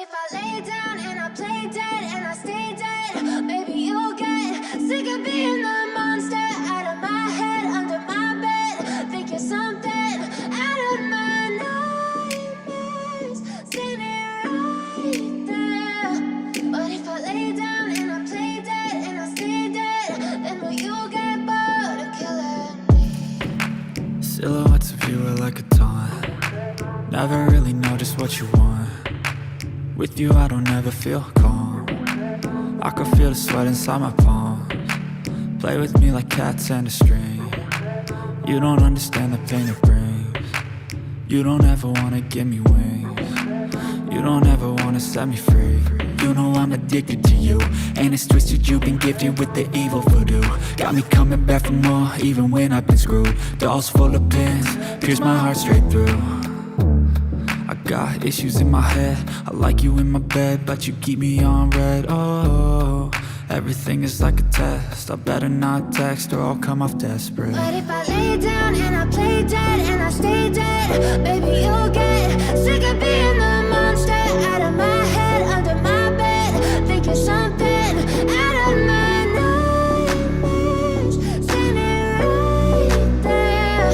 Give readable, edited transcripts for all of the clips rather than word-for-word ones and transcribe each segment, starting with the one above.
if I lay down and I play dead and I stay dead, maybe you'll get sick of being the monster out of my head, under my bed. Think you're something out of my nightmares, standing right there. But if I lay down and I play dead and I stay dead, then will you get bored of killing me? Silhouettes of you are like a taunt. Never really know just what you want. With you I don't ever feel calm. I can feel the sweat inside my palms. Play with me like cats and a string. You don't understand the pain it brings. You don't ever wanna give me wings. You don't ever wanna set me free. You know I'm addicted to you, and it's twisted, you've been gifted with the evil voodoo. Got me coming back for more, even when I've been screwed. Dolls full of pins, pierce my heart straight through. I got issues in my head, I like you in my bed, but you keep me on red. Oh, everything is like a test, I better not text or I'll come off desperate. But if I lay down and I play dead and I stay dead, baby you'll get sick of being the monster out of my head, under my bed. Think you're something out of my nightmares, standing right there.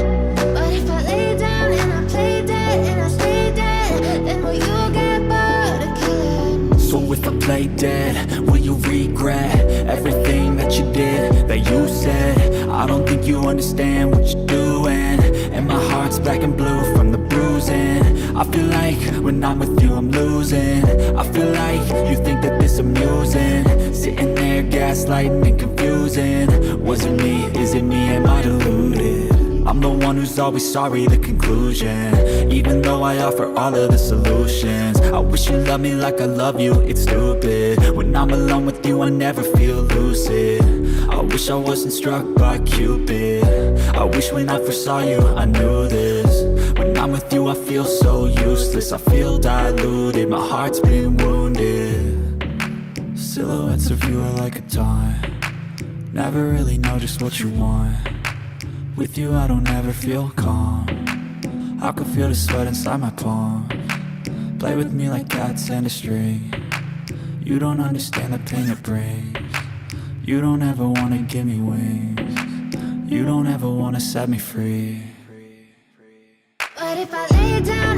But if I lay down and I play dead and I stay dead, then will you get bored of killing me? So if I play dead, will you regret everything that you did, that you said? I don't think you understand what you're doing, and my heart's black and blue from the bruising. I feel like when I'm with you I'm losing. I feel like you think that this amusing, sitting there gaslighting and confusing. Was it me? Is it me? Am I deluded? I'm the one who's always sorry, the conclusion, even though I offer all of the solutions. I wish you loved me like I love you, it's stupid. When I'm alone with you I never feel lucid. I wish I wasn't struck by Cupid. I wish when I first saw you I knew this. When I'm with you I feel so useless, I feel diluted, my heart's been wounded. Silhouettes of you are like a taunt. Never really know just what you want. With you I don't ever feel calm. I can feel the sweat inside my palms. Play with me like cats and a string. You don't understand the pain it brings. You don't ever wanna give me wings. You don't ever wanna set me free. But if I lay down